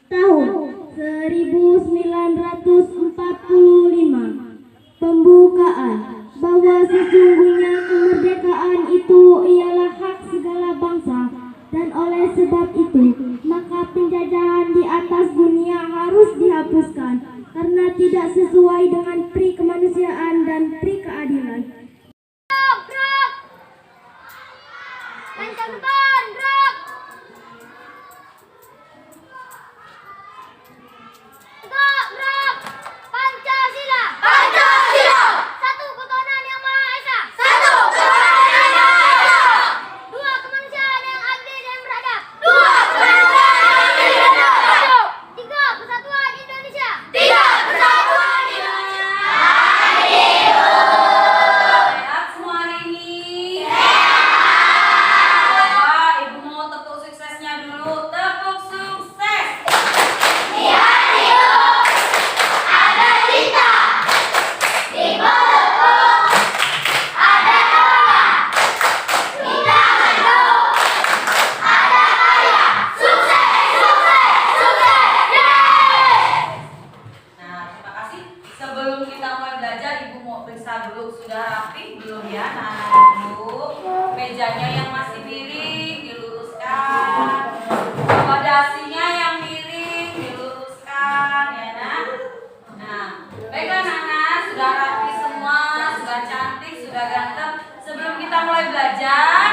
Tahun 1945. Pembukaan bahwa sesungguhnya kemerdekaan itu ialah hak segala bangsa, dan oleh sebab itu maka penjajahan di atas dunia harus dihapuskan karena tidak sesuai dengan pri kemanusiaan dan pri keadilan. Kencang depan, gerak! Tegak, gerak! Pancasila! Pancasila! Satu ketuhanan yang Maha Esa! Satu ketuhanan yang Maha Esa! Dua kemanusiaan yang adil dan beradab! Dua kemanusiaan yang adil dan beradab! Tiga persatuan Indonesia! Tiga persatuan Indonesia! Sehat semua hari ini? Wah, Ibu mau tepuk suksesnya dulu. Tepuk sukses! Di hati ada cinta, di pelukku ada doa, di tanganku ada karya. Sukses, sukses, sukses! Yeay! Nah, terima kasih. Sebelum kita mulai belajar, Ibu mau periksa dulu sudah rapi belum ya, anak-anak Ibu. Mejanya yang masih miring diluruskan. Wadasinya yang miring diluruskan ya, Nak. Nah, baik anak-anak, sudah rapi semua, sudah cantik, sudah ganteng. Sebelum kita mulai belajar,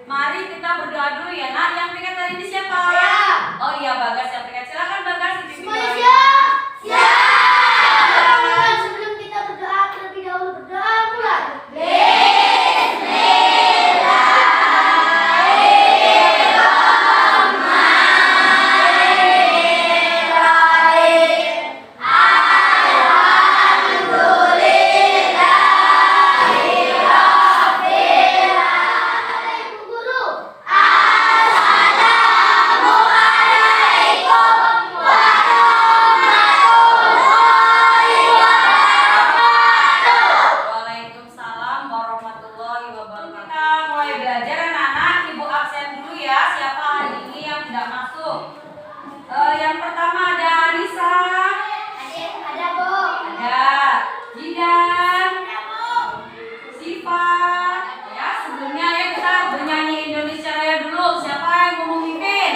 mari kita berdoa dulu ya, Nak. Yang piket hari ini siapa? Saya. Oh iya, Bagas yang piket. Silakan Bagas dipimpin Semuanya doanya. siap? Siap! Sebelum kita berdoa, terlebih dahulu berdoa mulai. Ibu guru. Assalamualaikum warahmatullahi wabarakatuh. Waalaikumsalam warahmatullahi wabarakatuh. Kita mulai belajar anak-anak. Ibu absen dulu ya. Siapa hari ini yang tidak masuk? Yang pertama ada Anissa, Ada, Bu. ada Jidan, Siva. Ya, sebelumnya ya kita bernyanyi Indonesia Raya dulu. Siapa yang mau memimpin?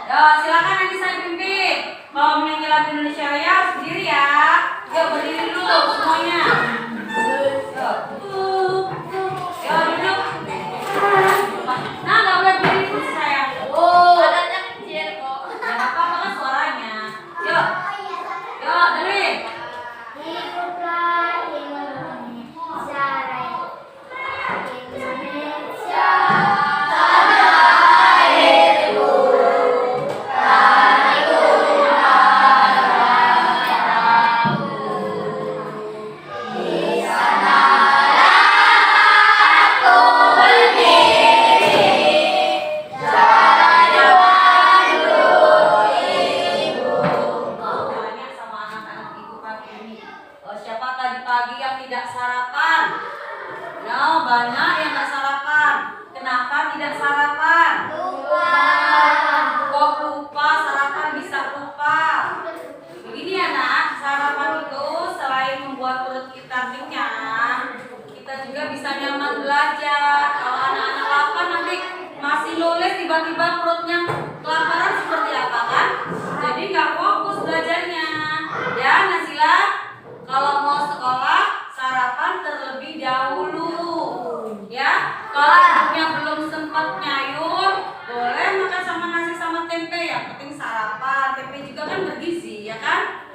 Ya, silakan Anissa dipimpin. Kalau menyanyi lagu Indonesia Raya harus berdiri ya. Yuk berdiri dulu semuanya. Yuk duduk. Nah, nggak boleh berdiri terus sayang. Badannya kecil kok. Ya nggak apa-apa kan suaranya. Yuk, yuk dengerin. Hiduplah Indonesia Raya. Indonesia tanah airku, tanahku di sanalah aku berdiri. Tanya sama anak-anak ibu pagi ini. Siapa tadi pagi yang tidak sarapan? No, banyak yang nggak sarapan. Kenapa tidak sarapan? Kok lupa? Sarapan bisa lupa. Begini ya nak, sarapan itu selain membuat perut kita kenyang, kita juga bisa nyaman belajar. Kalau anak-anak lapar nanti masih nulis tiba-tiba perutnya kelaparan seperti apa kan? Jadi nggak fokus belajarnya. Ya Nasila, kalau mau sekolah sarapan terlebih dahulu. Ya, kalau ibunya belum sempat nyayur, boleh makan sama nasi sama tempe. Yang penting sarapan. Tempe juga kan bergizi, ya kan?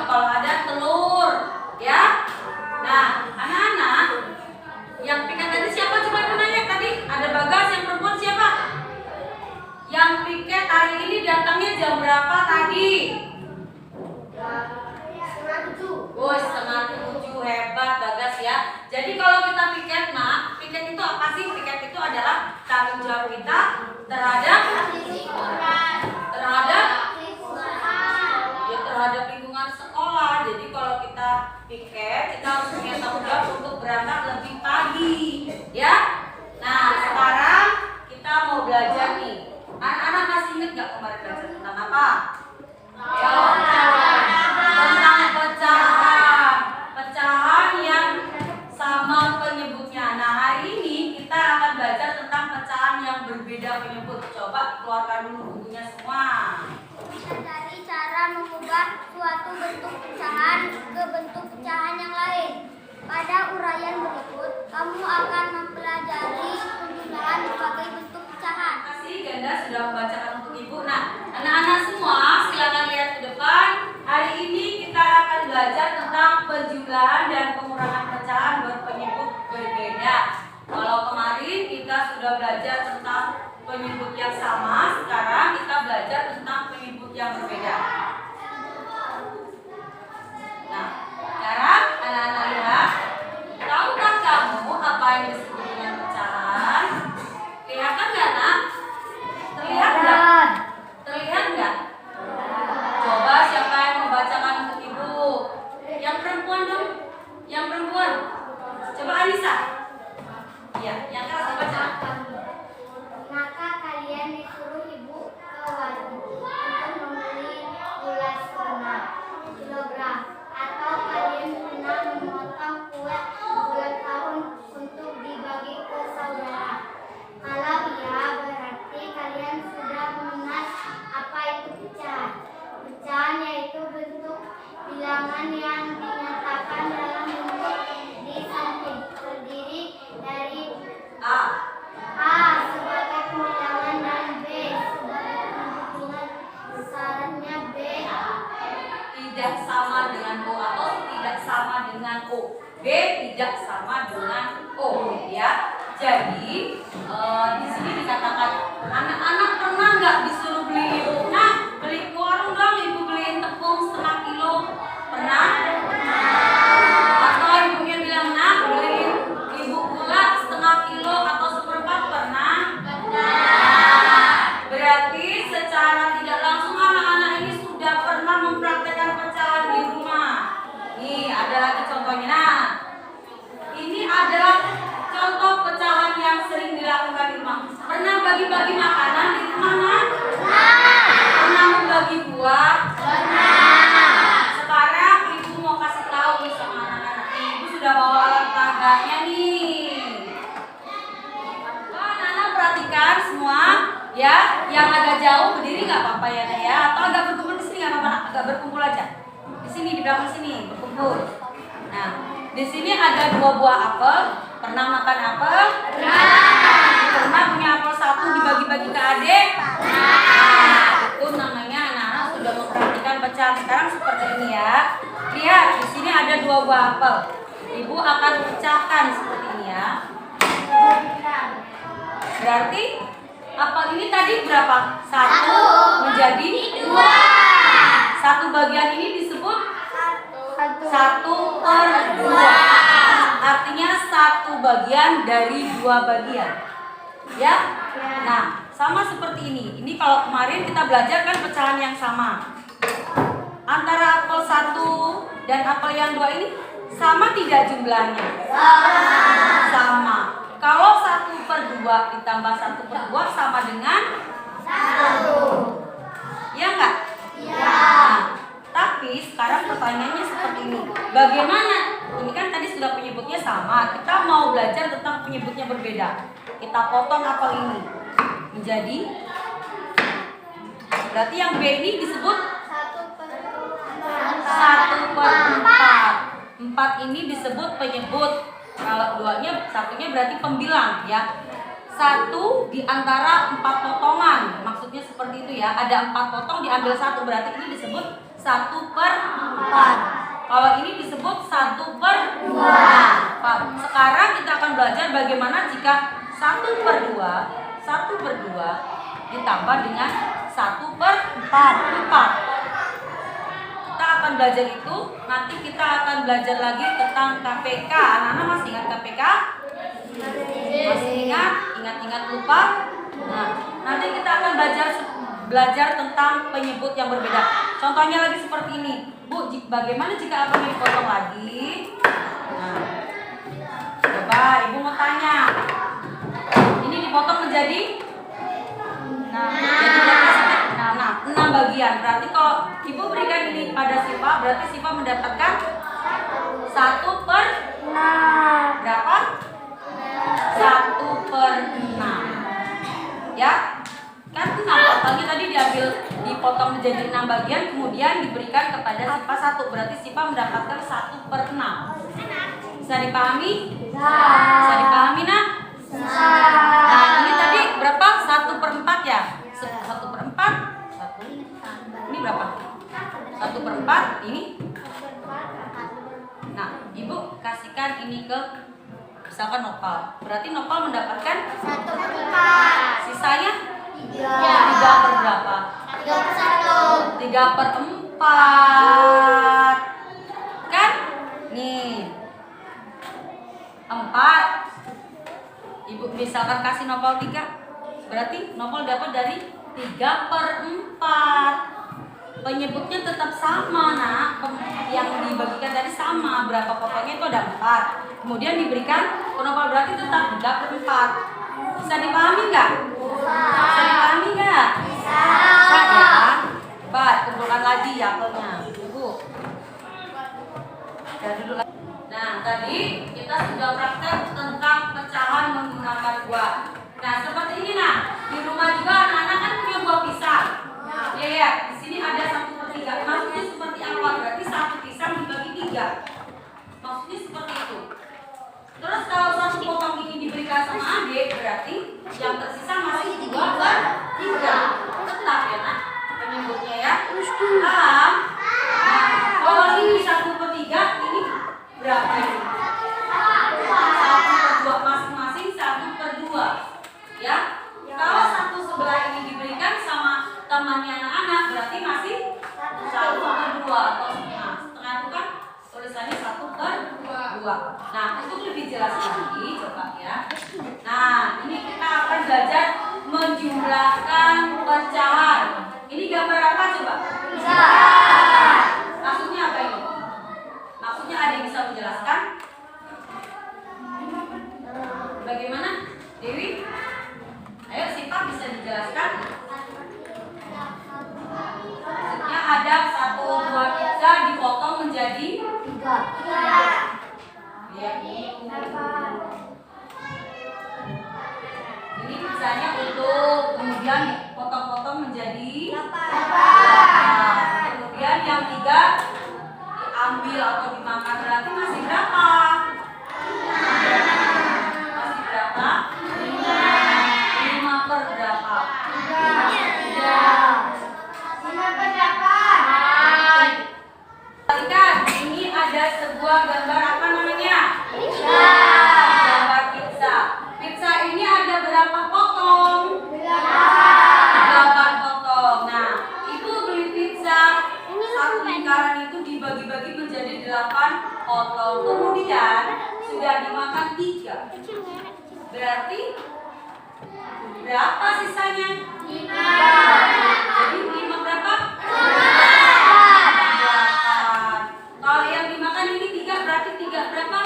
Kalau ada telur, ya. Nah, anak-anak, yang piket tadi siapa? Coba aku nanya tadi. Ada Bagas, yang perempuan siapa? Yang piket hari ini datangnya jam berapa tadi? Oh, 6:30, hebat Bagas ya. Jadi kalau kita piket, nak, piket itu apa sih? Piket itu adalah tanggung jawab kita terhadap terhadap lingkungan sekolah. Jadi kalau kita piket, kita harus punya tanggung jawab untuk berangkat lebih pagi, ya. Nah, sekarang kita mau belajar nih. Anak-anak masih ingat nggak kemarin belajar belajar tentang apa? Tentang pecahan. Pecahan yang sama penyebutnya. Nah, hari ini kita akan belajar tentang pecahan yang berbeda penyebut. Coba keluarkan dulu bukunya semua. Kita cari cara mengubah suatu bentuk pecahan ke bentuk pecahan yang lain. Pada uraian berikut, kamu akan mempelajari penjumlahan berbagai bentuk pecahan. Terima kasih Ganda sudah membacakan untuk Ibu. Nah, anak-anak semua silakan lihat ke depan. Hari ini kita akan belajar tentang penjumlahan dan pengurangan pecahan berpenyebut berbeda. Kalau kemarin kita sudah belajar tentang penyebut yang sama, sekarang kita belajar tentang penyebut yang berbeda. Nah, sekarang anak-anak lihat, tahukah kamu apa yang disebut dengan pecahan? Kelihatan nggak, Nak? Terlihat nggak? Terlihat nggak? Coba siapa yang membacakan untuk Ibu? Yang perempuan dong? Yang perempuan? Coba Anissa. Iya, yang keras dibaca. Maka kalian disuruh ibu ke warung untuk membeli gula setengah kilogram, atau kalian pernah memotong kue ulang tahun untuk dibagi ke saudara. Kalau iya, berarti kalian sudah mengenal apa itu pecahan. Pecahan yaitu bentuk bilangan yang dinyatakan dalam bentuk disamping, terdiri dari A sebagai pembilangan dan B sebagai penghitungan besarannya. B Tidak sama dengan O atau tidak sama dengan O. B tidak sama dengan O, ya. Jadi di sini dikatakan anak-anak pernah nggak disuruh beli ibu? Nah, beli ke warung dong, ibu beliin tepung setengah kilo. Pernah? Atau ibunya bilang, nak beliin ibu gula setengah kilo atau seperempat. Pernah? Berarti secara tidak langsung anak-anak ini sudah pernah mempraktekkan pecahan di rumah. Nih ada lagi contohnya. Nah, ini adalah contoh pecahan yang sering dilakukan di rumah. Pernah bagi-bagi makanan di rumah, Nak? Pernah membagi buah? Sekarang ibu mau kasih tahu nih sama anak-anak. Ibu sudah bawa alat tangganya nih. Anak-anak perhatikan semua, ya. Yang agak jauh berdiri nggak apa-apa ya, Nak, ya. Atau agak berkumpul di sini nggak apa-apa, Nak. Agak berkumpul aja. Di sini di belakang sini berkumpul. Nah, di sini ada 2 buah apel. Pernah makan apel? Pernah punya apel 1 dibagi-bagi ke adik? Nah, itu namanya anak-anak sudah memperhatikan pecahan. Sekarang seperti ini ya. Lihat, di sini ada 2 buah apel. Ibu akan pecahkan seperti ini ya. Berarti apel ini tadi berapa? 1 menjadi 2. 1 bagian ini disebut 1/2. Artinya 1 bagian dari 2 bagian. Ya? Nah, sama seperti ini. Ini kalau kemarin kita belajar kan pecahan yang sama. Antara apel 1 dan apel yang 2 ini sama tidak jumlahnya? Sama. Kalau 1/2 ditambah 1/2 sama dengan 1. Ya enggak? Nah, tapi sekarang pertanyaannya seperti ini. Bagaimana? Ini kan tadi sudah penyebutnya sama. Kita mau belajar tentang penyebutnya berbeda. Kita potong apel ini menjadi, berarti yang B ini disebut 1/4. 4 ini disebut penyebut. Kalau 2-nya, 1-nya berarti pembilang ya. 1 di antara 4 potongan. Maksudnya seperti itu ya. Ada 4 potong diambil 1, berarti ini disebut 1/4. Kalau ini disebut 1/2. Sekarang kita akan belajar bagaimana jika 1/2 ditambah dengan 1/4. Kita akan belajar itu. Nanti kita akan belajar lagi tentang KPK. Anak-anak masih ingat KPK? Masih ingat? Ingat-ingat lupa? Nah, nanti kita akan belajar tentang penyebut yang berbeda. Contohnya lagi seperti ini. Bu, bagaimana jika apelnya dipotong lagi? Nah, coba ibu mau tanya. Ini dipotong menjadi? Nah, jadi berapa sih? Nah, 6 bagian. Berarti kalau Ibu berikan ini pada Siva, berarti Siva mendapatkan 1/6. Berapa? 1/6. Ya, kan 6 totalnya tadi diambil, dipotong menjadi 6 bagian, kemudian diberikan kepada Siva 1. Berarti Siva mendapatkan 1/6. Bisa dipahami? Bisa dipahami, Nak? Nah, ini tadi berapa? 1/4 ya? 1/4. Ini berapa? 1/4. Ini. Nah, Ibu kasihkan ini ke misalkan Nopal. Berarti Nopal mendapatkan 1/4. sisanya 3. 3 per berapa? 3/1. 3/4. Kan? Nih. 4. Ibu misalkan kasih Nopal 3. Berarti Nopal dapat dari 3/4. Penyebutnya tetap sama, Nak. Yang dibagikan tadi sama. Berapa potongnya itu ada 4. Kemudian diberikan ke Nopal, berarti tetap 3/4. Bisa dipahami nggak? Bisa dipahami nggak? Bisa ya? Baik, kumpulkan lagi apelnya. Ibu. Ya, duduk lagi. Nah, tadi kita sudah praktek tentang pecahan menggunakan buah. Nah, seperti ini, Nah. Di rumah juga anak-anak kan punya buah pisang. Ya, ya. Di sini ada 1/3. Maksudnya seperti apa? Berarti satu pisang dibagi 3. Maksudnya seperti itu. Terus kalau satu potong ini diberikan sama adik, berarti yang tersisa masih 2/3. Tetap ya, Nak, penyebutnya ya. Paham? Nah, kalau ini 1/3, ini berapa ini? 1/2 masing-masing, 1/2. Ya. Kalau satu sebelah ini diberikan sama temannya anak-anak, berarti masih 1/2 atau setengah. Setengah itu kan tulisannya 1/2. Nah, untuk lebih jelas lagi, coba ya. Nah, ini kita akan belajar menjumlahkan pecahan. Ini gambar apa coba? Maksudnya apa ini? Maksudnya ada yang bisa menjelaskan? Bagaimana, Dewi? Ayo, Siva bisa dijelaskan? Maksudnya ada 1 buah pizza dipotong menjadi 3. ya, ini pizzanya untuk kemudian dipotong-potong menjadi 8. Kemudian yang 3 diambil atau dimakan, berarti masih berapa? Masih berapa? 5 per berapa? 5/8. Perhatikan, ini ada sebuah gambar apa namanya? Gambar pizza. Pizza ini ada berapa potong? 8 potong. Nah, Ibu beli pizza, satu lingkaran itu dibagi-bagi menjadi 8 potong. Kemudian sudah dimakan 3. Berarti berapa sisanya? 5. Jadi 5 berapa? 8. Kalau yang dimakan ini 3, berarti 3 berapa?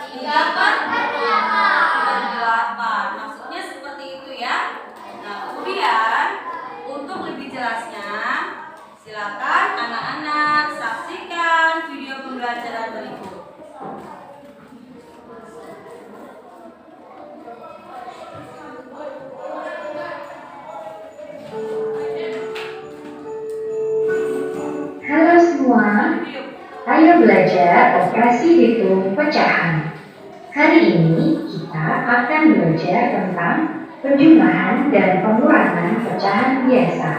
3/8. Maksudnya seperti itu ya. Nah, kemudian untuk lebih jelasnya, silakan anak-anak saksikan video pembelajaran berikut. Halo semua, ayo belajar operasi hitung pecahan. Hari ini kita akan belajar tentang penjumlahan dan pengurangan pecahan biasa.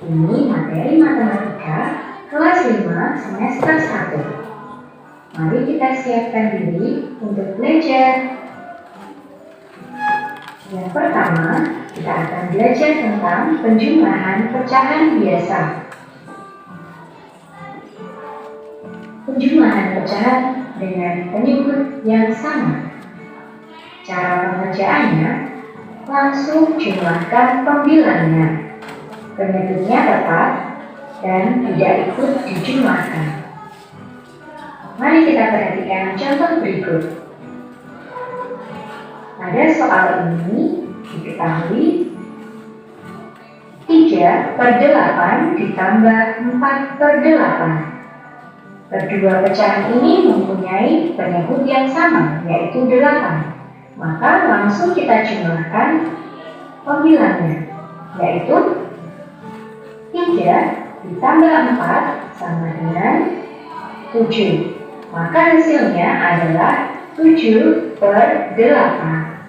Ini materi matematika kelas 5 semester 1. Mari kita siapkan diri untuk belajar. Yang pertama, kita akan belajar tentang penjumlahan pecahan biasa. Penjumlahan pecahan dengan penyebut yang sama. Cara pengerjaannya, langsung jumlahkan pembilangnya. Penyebutnya tepat dan tidak ikut dijumlahkan. Mari kita perhatikan contoh berikut. Pada soal ini diketahui 3 3/8 ditambah 4/8. Kedua pecahan ini mempunyai penyebut yang sama, yaitu 8. Maka langsung kita jumlahkan pembilangnya, yaitu 3 ditambah 4 sama dengan 7. Maka hasilnya adalah 7/8.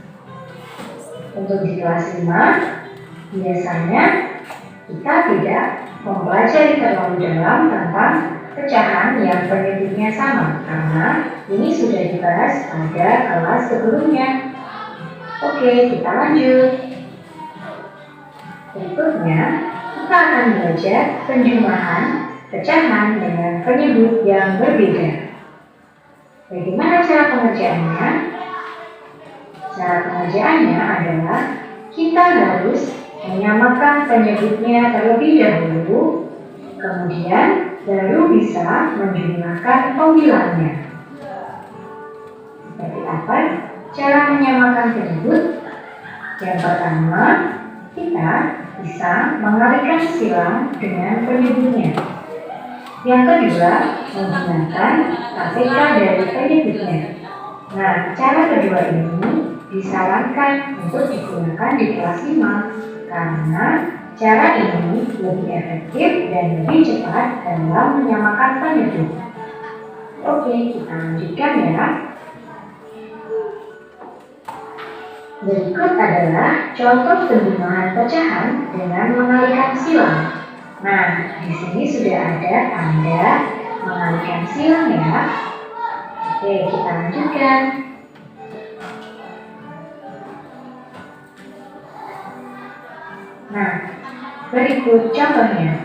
Untuk di kelas 5, biasanya kita tidak mempelajari terlalu dalam tentang pecahan yang penyebutnya sama, karena ini sudah dibahas pada kelas sebelumnya. Oke, kita lanjut. Berikutnya, kita akan belajar penjumlahan pecahan dengan penyebut yang berbeda. Bagaimana cara pengerjaannya? Cara pengerjaannya adalah kita harus menyamakan penyebutnya terlebih dahulu, kemudian baru bisa menjumlahkan pembilangnya. Seperti apa cara menyamakan penyebut? Yang pertama, kita bisa mengalihkan silang dengan penyebutnya. Yang kedua, menggunakan KPK dari penyebutnya. Nah, cara kedua ini disarankan untuk digunakan di kelas 5 karena cara ini lebih efektif dan lebih cepat dalam menyamakan penyebut. Oke, kita lanjutkan ya. Berikut adalah contoh penjumlahan pecahan dengan mengalihkan silang. Nah, di sini sudah ada tanda mengalihkan silang ya. Oke, kita lanjutkan. Nah, berikut contohnya.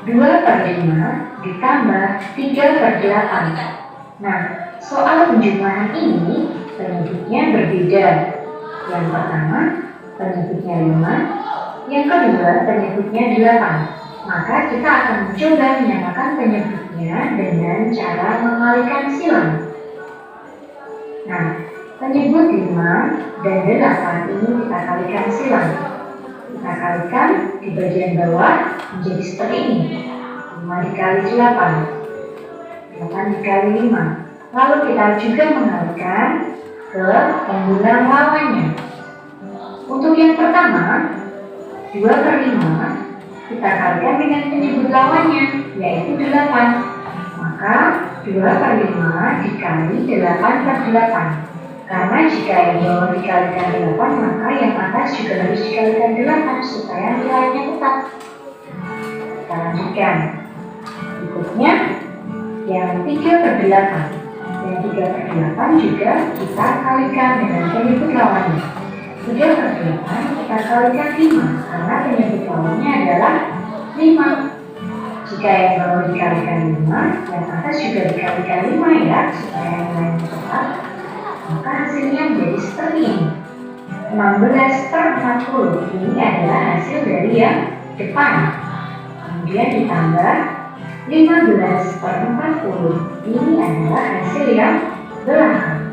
2/5 ditambah 3/8. Nah, soal penjumlahan ini penyebutnya berbeda. Yang pertama, penyebutnya 5. Yang kedua, penyebutnya 8. Maka kita akan mencoba menyamakan penyebutnya dengan cara mengalihkan silang. Nah, penyebut 5 dan 8 ini kita kalikan silang. Kita kalikan di bagian bawah menjadi seperti ini. 5 dikali 8. 8 dikali 5. Lalu kita juga mengalihkan ke penggunaan lawannya. Untuk yang pertama, 2/5 kita kalikan dengan penyebut lawannya, yaitu 8. Maka 2/5 dikali 8/8. Karena jika yang bawah dikalikan 8, maka yang atas juga harus dikalikan 8 supaya nilainya tetap. Kita lanjutkan. Berikutnya, yang 3/8. Yang 3/8 juga kita kalikan dengan penyebut lawannya. 3/8 kita kalikan 5 karena penyebut lawannya adalah 5. Jika yang bawah dikalikan 5, yang atas juga dikalikan 5 ya, supaya nilainya tetap. Maka hasilnya menjadi seperti ini. 16/40 ini adalah hasil dari yang depan. Kemudian ditambah 15/40 ini adalah hasil yang belakang.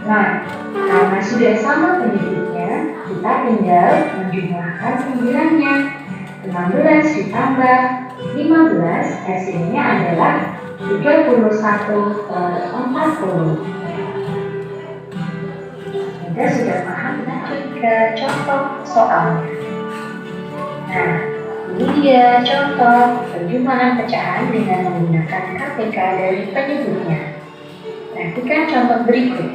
Nah, karena sudah sama penyebutnya, kita tinggal menjumlahkan pembilangnya. 16 ditambah 15 hasilnya adalah 31/40. Anda sudah paham, lanjut ke contoh soalnya. Nah, ini dia contoh penjumlahan pecahan dengan menggunakan KPK dari penyebutnya. Perhatikan contoh berikut.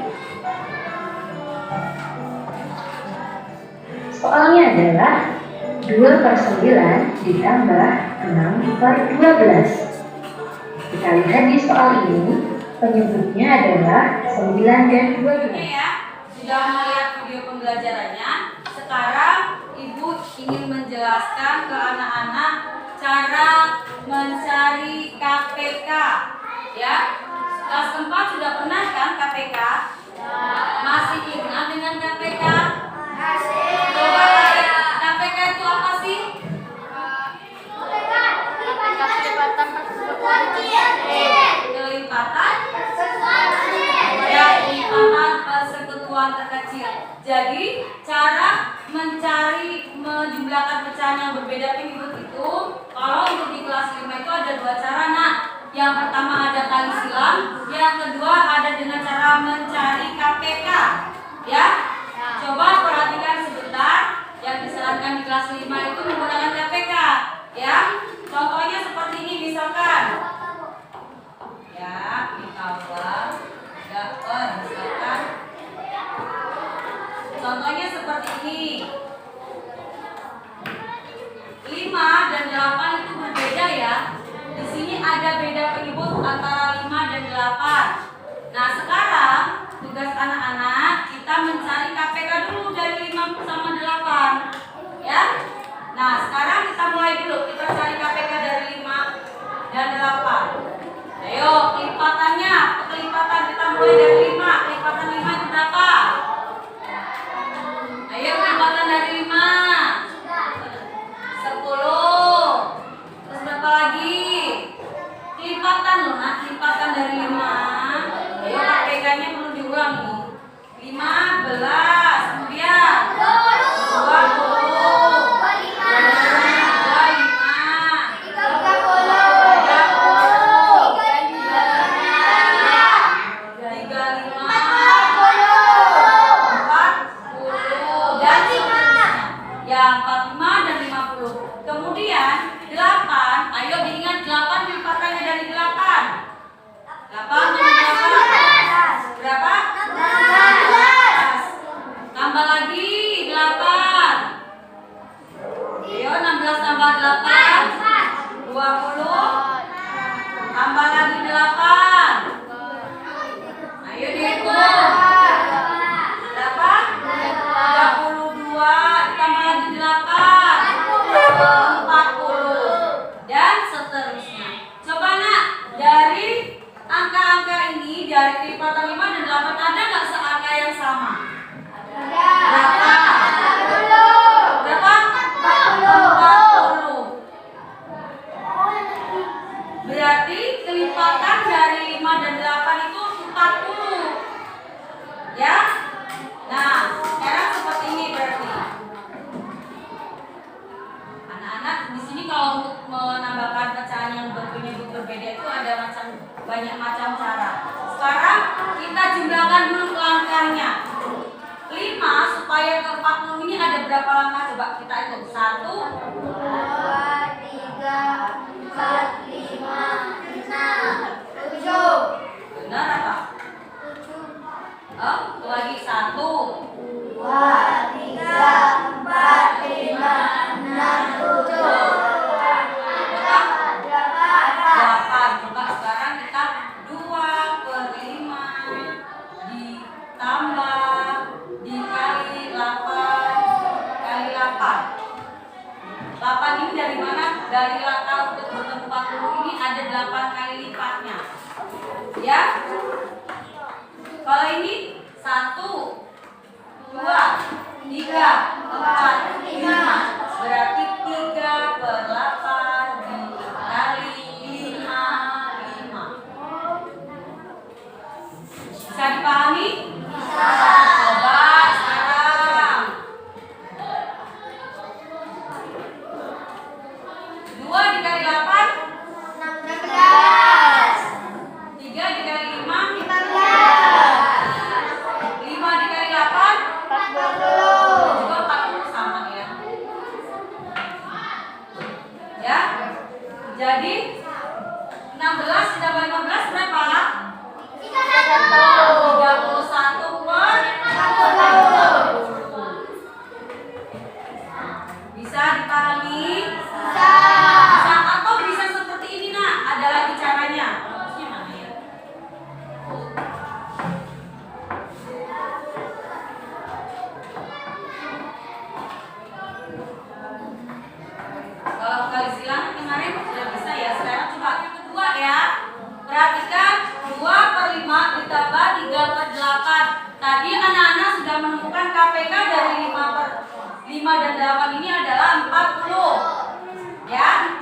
Soalnya adalah 2/9 ditambah 6/12. Kita lihat di soal ini, penyebutnya adalah 9 dan 12. Ya, sudah melihat video pembelajarannya. Sekarang Ibu ingin menjelaskan ke anak-anak cara mencari KPK. Ya, kelas 4 sudah pernah kan KPK? Masih ingat dengan KPK? Coba KPK itu apa sih? Kelipatan persekutuan terkecil. Jadi cara mencari menjumlahkan pecahan yang berbeda penyebut itu, kalau untuk di kelas 5 itu ada dua cara, nak. Yang pertama ada kali silang, yang kedua ada dengan cara mencari KPK. Ya, coba perhatikan sebentar. Yang disarankan di kelas 5 itu menggunakan KPK. Ya, contohnya seperti ini misalkan. Ya, dikawal, dapat misalkan. Contohnya seperti ini. 5 dan 8 itu berbeda ya. Di sini ada beda penyebut antara 5 dan 8. Nah, sekarang tugas anak-anak kita mencari KPK dulu dari 5 sama 8. Ya. Nah, sekarang kita mulai dulu. Kita cari KPK dari 5 dan 8. Ayo, kelipatannya. Kelipatan kita mulai dari 5. Kelipatan 5 itu berapa? Ayo, kelipatan dari 5. 10. Terus berapa lagi? Kelipatan loh, nah, kelipatan dari 5. Ayo, KPK-nya perlu diulangi. 15. Kemudian 20. 45 dan 50. Kemudian 8, ayo diingat 8 lipatannya dari 8. 8 dari 8. Berapa? 16. Tambah lagi 8. Ayo 16 tambah 8. 20. Tambah lagi 8. Ayo dihitung. Berapa? 32 ditambah lagi 8. 40 dan seterusnya. Coba nak, dari angka-angka ini, dari kelipatan 5 dan 8 ada nggak seangka yang sama? Berapa? Berapa? 40. Berarti kelipatan dari 5 dan 8 itu 40. Ya? Nah, sekarang seperti ini berarti. Anak-anak di sini kalau untuk menambahkan pecahan yang berpenyebut berbeda itu ada banyak macam cara. Sekarang kita jumlahkan dulu langkahnya. 5 supaya ke 40 ini ada berapa langkah? Coba kita hitung. 1, 2, 3, 4, 5, 6, 7. benar apa? Oh, lagi 1, 2, 3, 4, 5, 6, 7. 8. Coba sekarang kita 2/5 ditambah dikali 8 kali 8. 8 ini dari mana? Dari langkah untuk bertemu 40 ini ada 8 kali lipatnya. Ya. Kalau ini 1, 2, 3, 4, 5. Berarti 3/8 dikali 5. Bisa dipahami? Bisa. Coba sekarang. 2 dikali 8, 16. 3 dikali 5, 15. 5 dikali 8, 40. juga 40 sama ya. Ya. Jadi 16 ditambah 15 berapa? 31/40. Bisa dipahami? Bisa. Bisa atau bisa seperti ini nak? Ada lagi caranya. Harusnya mana ya? Kalau kali silang kemarin sudah bisa ya. Sekarang coba yang kedua ya. Perhatikan 2/5 ditambah 3/8. Tadi anak-anak sudah menemukan KPK dari 5 dan 8 ini adalah 40. Ya.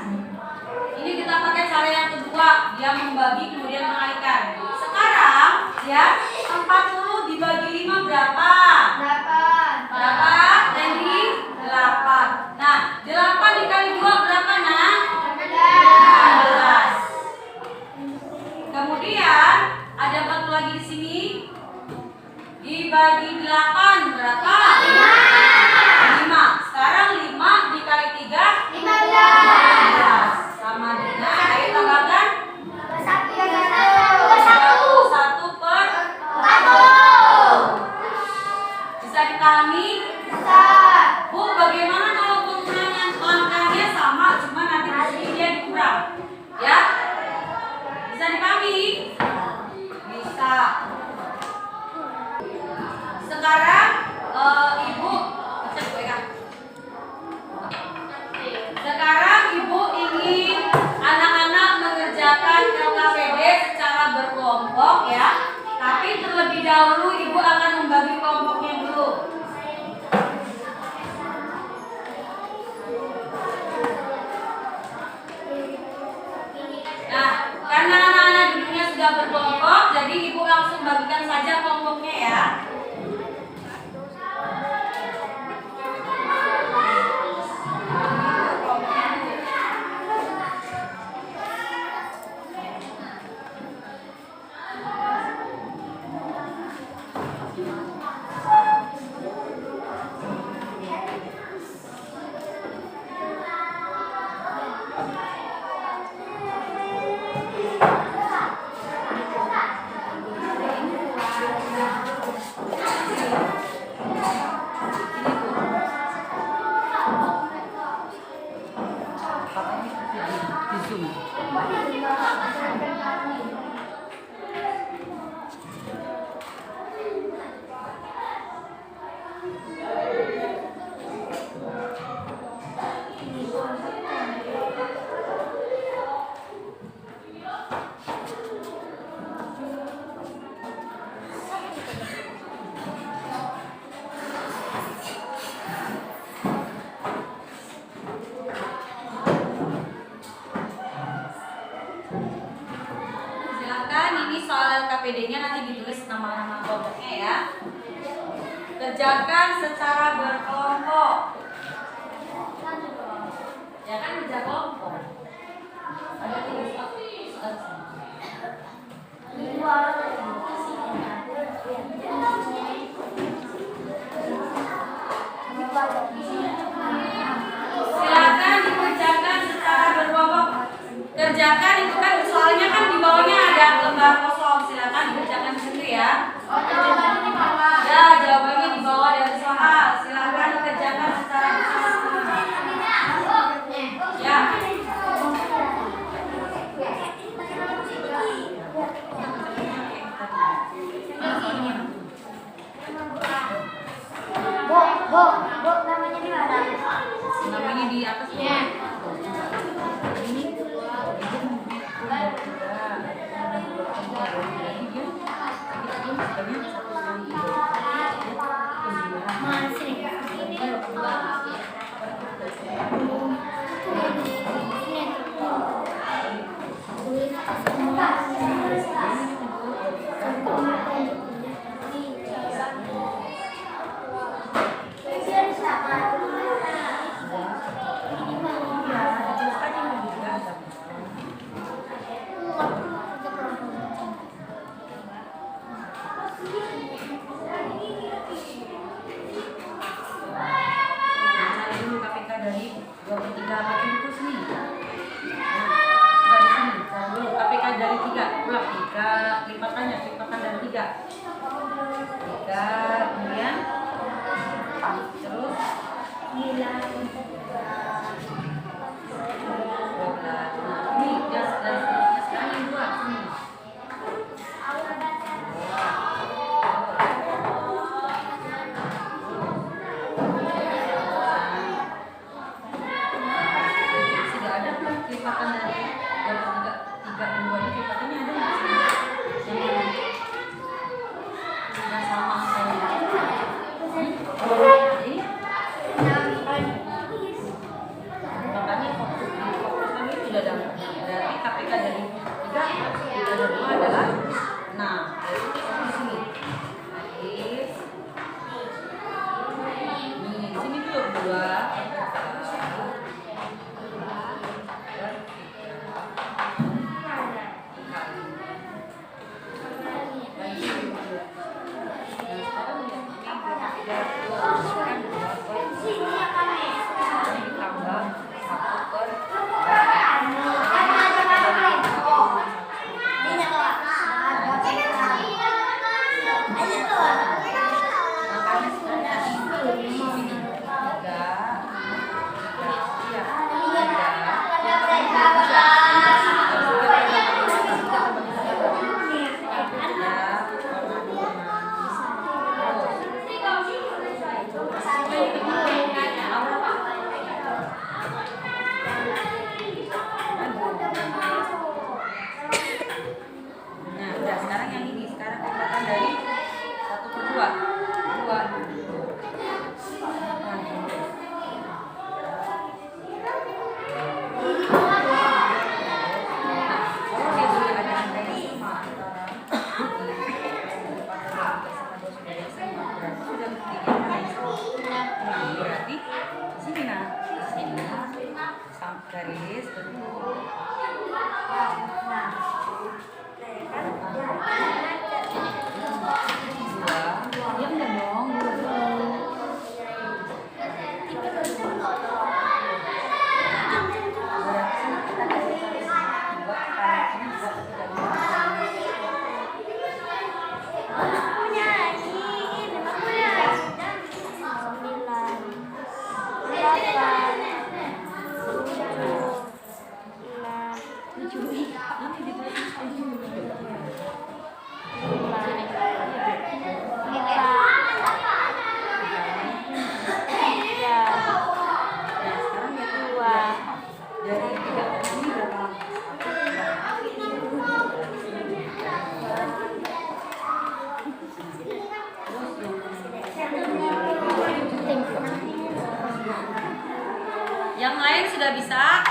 Ini kita pakai cara yang kedua, dia membagi kemudian mengalikan. Sekarang ya 40 dibagi 5 berapa? 8. Berapa? Randy? 8. dahulu Ibu akan membagi kelompoknya dulu. Nah, karena anak-anak duduknya sudah berkelompok, jadi Ibu langsung bagikan saja kelompoknya ya. LKPD-nya nanti ditulis nama-nama kelompoknya ya. Kerjakan secara berkelompok. Ya kan kerja kelompok. Ada tulis silakan dikerjakan secara berkelompok. Kerjakan itu kan soalnya kan di bawahnya ada lembar kosong, silakan dikerjakan di situ ya. Oh, jawabannya di bawah. Ya, jawabannya di bawah dari soal. Silakan dikerjakan secara bersama-sama. Ya. Bu, namanya di mana? Namanya di atas. Ya. Lipatan dari 3, kemudian terus 9, 12. Nah, ini gas sekarang yang 2 sini. Sudah ada belum lipatan dari 3 dan 2 ini lipatannya ada nggak sih? Yang sama saya. Makanya fokuskan itu sudah ada. Berarti KPK dari 3 dan 2 adalah 6. Di sini. Nih, di sini dulu 2. garis bentuk. Diam nggak dong? Yang lain sudah bisa?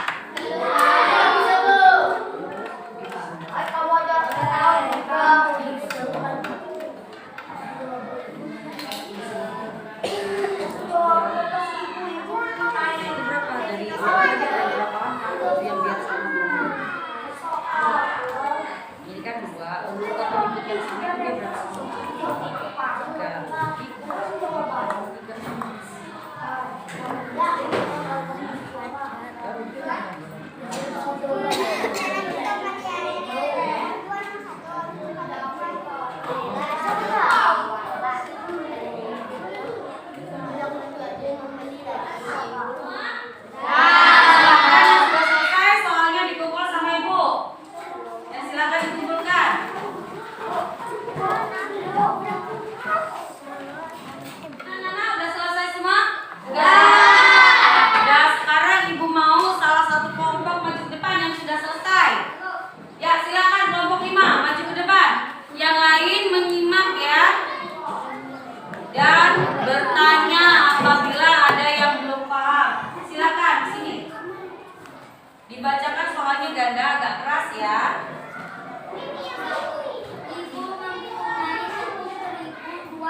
Ini kan dua, untuk bentuk yang sama itu dia berapa? Dan bertanya apabila ada yang belum paham. Silakan sini. Dibacakan soalnya ganda agak keras ya. Ibu mempunyai 1.002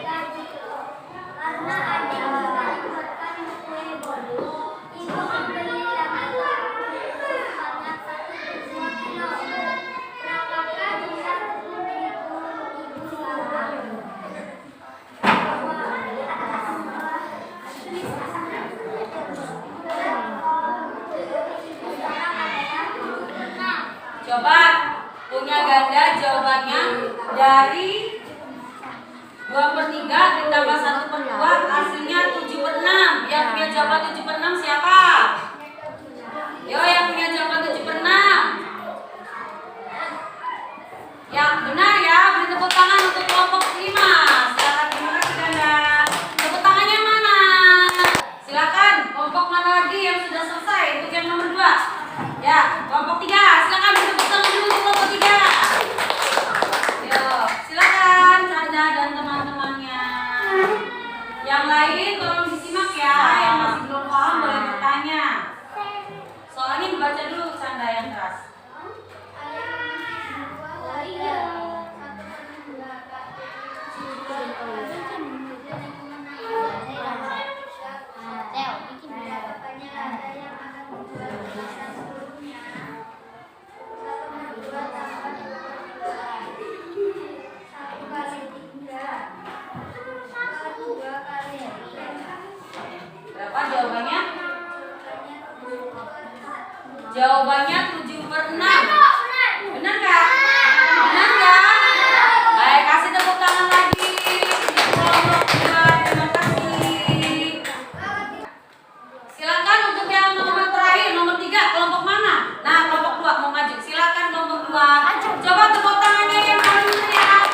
gaji. Karena adik membuatkan kue bolu, ibu membelilah sebanyak 1 kilo. Berapakah jumlah kue ibu sekarang? Coba punya ganda jawabannya dari 2/3 ditambah 1/2 hasilnya 7/6. Yang punya jawaban 7/6 siapa? Yo, yang punya jawaban 7/6. Ya, benar ya. Beri tepuk tangan untuk kelompok 5. Silakan, terima kasih ganda. Tepuk tangannya mana? Silakan, kelompok mana lagi yang sudah selesai untuk yang nomor 2? Ya, kelompok 3. Silakan beri tepuk tangan dulu untuk kelompok 3. Yo, silakan Canda dan teman-temannya. Yang lain tolong disimak ya. Yang masih belum paham boleh bertanya. Soalnya dibaca dulu Canda yang keras. Berapa jawabannya? Jawabannya 7/6. Benar nggak? Benar nggak? Baik, kasih tepuk tangan lagi. Kelompok 2, terima kasih. Silakan untuk yang nomor terakhir, nomor 3, kelompok mana? Nah, kelompok 2 mau maju. Silakan kelompok 2. Coba tepuk tangannya yang paling meriah.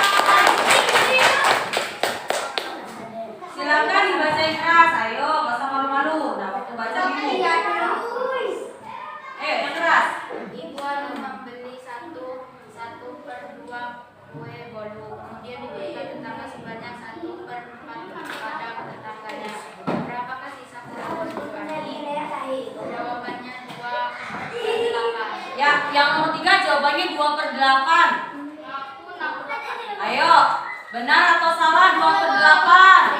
Silakan dibacain keras. Ayo, nggak usah malu-malu. Nah, waktu baca bingung. Yang keras. Ibu membeli 1/2 kue bolu, kemudian diberikan tetangga sebanyak 1/4 kepada tetangganya. Berapakah sisa kue bolu tadi? Jawabannya 2/8. Ya, yang nomor 3 jawabannya 2/8. Ayo, benar atau salah 2/8?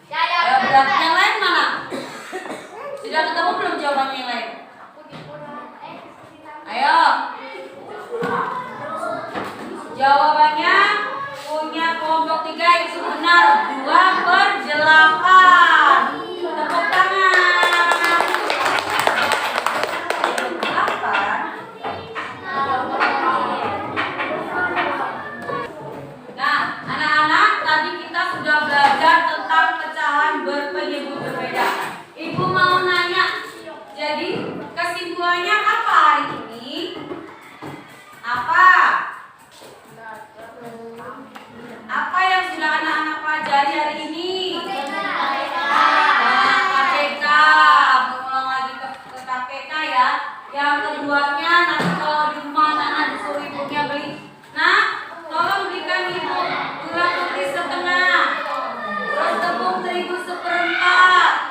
Ayo, berarti yang lain mana? Sudah Sudah ketemu belum jawabannya yang lain? Ayo. Jawabannya punya kelompok 3 yang benar 2/8. Tepuk tangan. 8. Nah, anak-anak, tadi kita sudah belajar tentang pecahan berpenyebut berbeda. Ibu mau nanya, jadi kesimpulannya apa hari ini? Apa? Apa yang sudah anak-anak pelajari hari ini? KPK. Mengulang lagi ke KPK ya. Yang keduanya nanti kalau di rumah anak-anak disuruh ibunya beli. Nah, tolong belikan ibu gula putih setengah. Terus tepung terigu 1/4.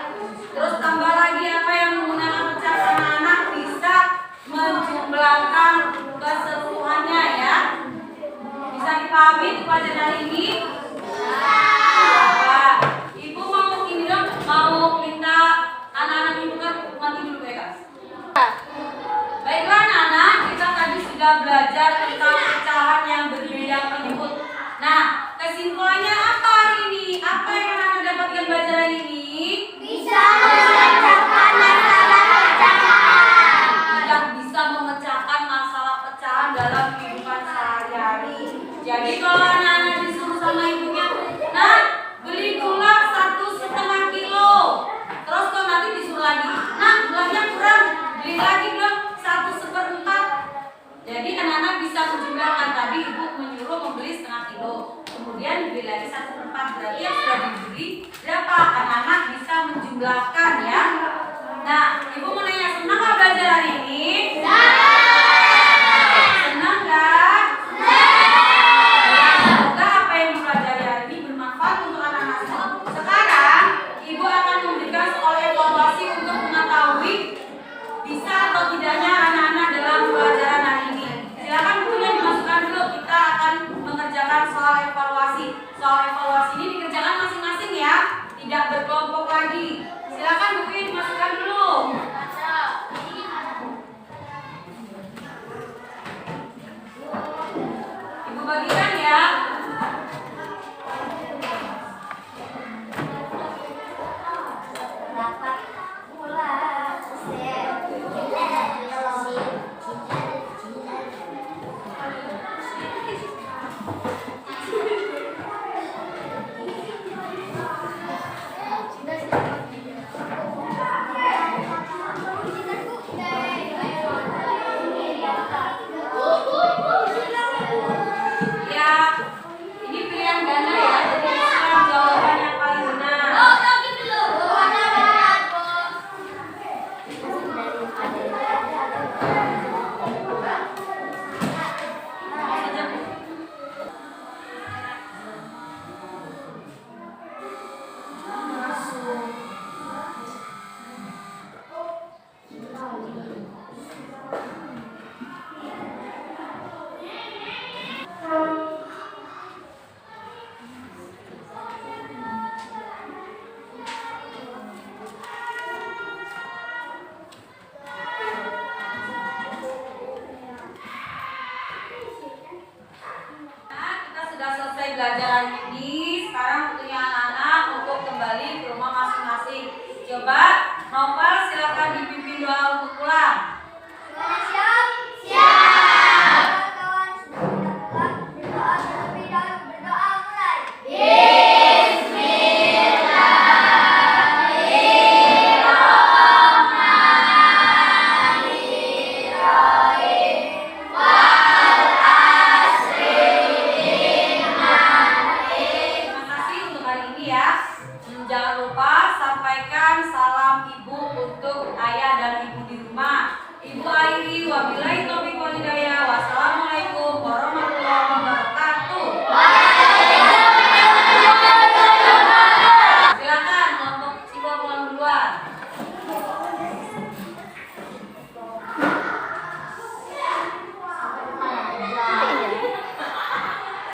Terus tambah lagi apa yang menggunakan pecahan anak-anak bisa menjumlahkan keseluruhannya ya. Bisa dipahami pelajaran hari ini? Nah, ibu mau ini dong, mau minta anak-anak ibu kan mati dulu ya guys. Baiklah anak-anak, kita tadi sudah belajar tentang pecahan yang berbeda penyebut. Nah, kesimpulannya apa hari ini? Apa yang anak-anak dapatkan belajar hari ini? Bisa memecahkan masalah pecahan. Tidak bisa memecahkan masalah pecahan dalam kehidupan sehari-hari. Jadi kalau anak-anak disuruh sama ibunya, nah beli gula 1,5 kilo. Terus kalau nanti disuruh lagi, nah gulanya kurang, beli lagi dong 1/4. Jadi anak-anak bisa menjumlahkan, tadi ibu menyuruh membeli 1/2 kilo, kemudian dibeli lagi 1/4. Berarti yang sudah dibeli berapa? Anak-anak bisa menjumlahkan ya. Nah, ibu mau nanya, senang nggak belajar hari ini? Senang nggak? Semoga apa yang dipelajari hari ini bermanfaat untuk anak-anak semua. Sekarang ibu akan memberikan soal evaluasi untuk mengetahui bisa atau tidaknya anak-anak dalam pelajaran hari ini. Silakan bukunya dimasukkan dulu. Kita akan mengerjakan soal evaluasi. Soal evaluasi ini dikerjakan masing-masing ya, tidak berkelompok lagi. Silakan bukunya dimasukkan dulu. Ibu bagikan ya. Ya, ini pilihan ganda ya. Jadi silakan jawaban yang paling benar. Nah, kita sudah selesai belajar hari ini. Sekarang waktunya anak-anak untuk kembali ke rumah masing-masing. Coba, Novel silakan dipimpin doa untuk pulang. Siap? Siap. Kawan-kawan sudah berdoa terlebih dahulu. Berdoa mulai. Terima kasih untuk hari ini ya. Jangan lupa sampaikan salam ibu untuk ayah dan ibu di rumah. Ibu Airi, wabillahi